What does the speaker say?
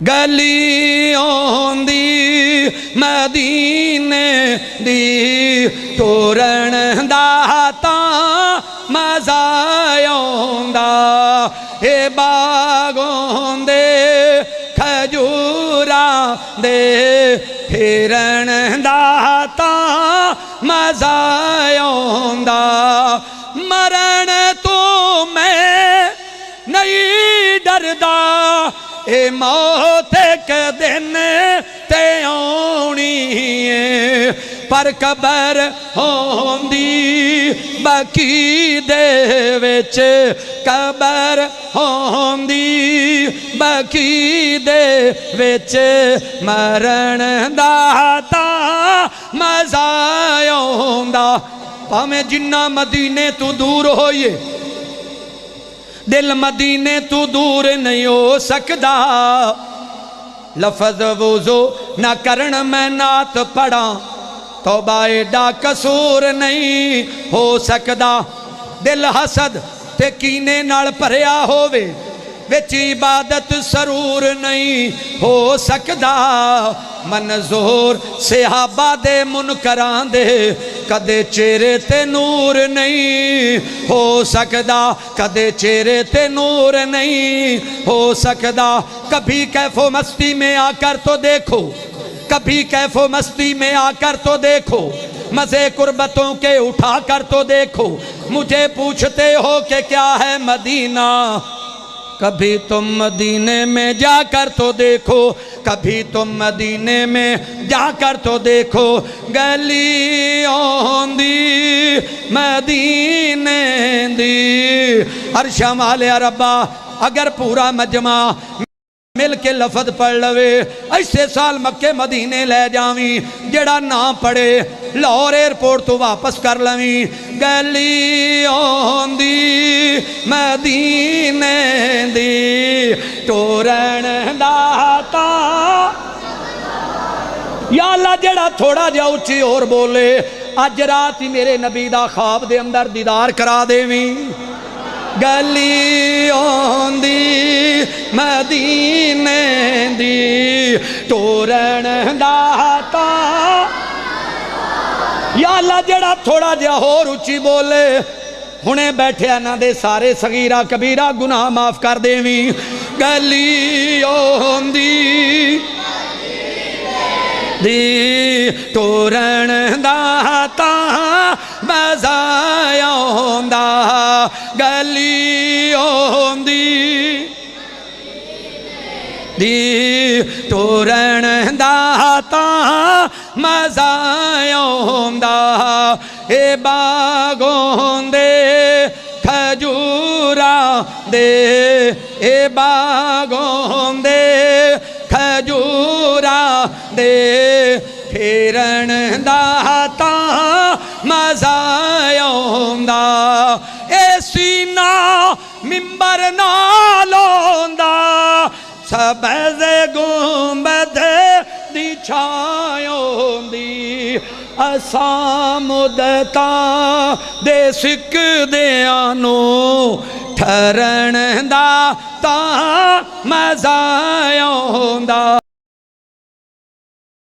गलियों दी मदीने दी टोरन दा तां मज़ा आउंदा ए बागों दे खजूरां दे फिरन दा तां मज़ा आउंदा मरण तो मैं नहीं डरदा ए मौत के दिन ते आउणी है पर कबर होंदी बाकी दे विच कबर होंदी बाकी दे विच मरण दा तां मज़ा आउंदा भावें जिन्ना मदीने तू दूर होइए दिल मदीने तू दूर नहीं हो सकदा लफज वुज़ू ना करन मैं नात पढ़ा तौबा एडा कसूर नहीं हो सकदा दिल हसद ते कीने नाल भरिया होवे विच इबादत सरूर नहीं हो सकदा मंजूर सहाबा दे मुनकरां दे कदे चेहरे ते नूर नहीं हो सकदा कदे चेहरे ते नूर नहीं हो सकदा कभी कैफो मस्ती में आकर तो देखो कभी कैफो मस्ती में आकर तो देखो मज़े कुर्बतों के उठा कर तो देखो मुझे पूछते हो कि क्या है मदीना कभी तुम मदीने में जाकर तो देखो कभी तुम मदीने में जाकर तो देखो गलियों दी मदीने दी अर्शां वाले रब्बा अगर पूरा मजमा मिल के लफज पढ़ लवे ऐसे साल मक्के मदीने ले जावी जेड़ा ना पढ़े लाहौर एयरपोर्ट तो वापस कर लवी गलियों दी मदीने दी टोरन दा तां या अल्लाह जेड़ा थोड़ा जिहा उच्ची और बोले अज रात ही मेरे नबी दा ख्वाब दे अंदर दीदार करा देवी गलियों दी मदीने दी टोरन दा तां या अल्लाह जेड़ा थोड़ा जिहा होर उच्ची बोले हुणे बैठे इन्हां दे सारे सगीरा कबीरा गुनाह माफ कर देवी गलियों दी टोरन दा तां मज़ा आउंदा गलियों दी टोरन दा तां मज़ा आउंदा ए बागों दे खजूरां दे ए बागों दे खजूरां दे फिरन दा तां मज़ा आउंदा ए सीना मिंबर नाल आउंदा सबज़े गुंबद दी छां आउंदी असां मुदतां दे सिकदियां नूं ठरन दा तां मज़ा आउंदा।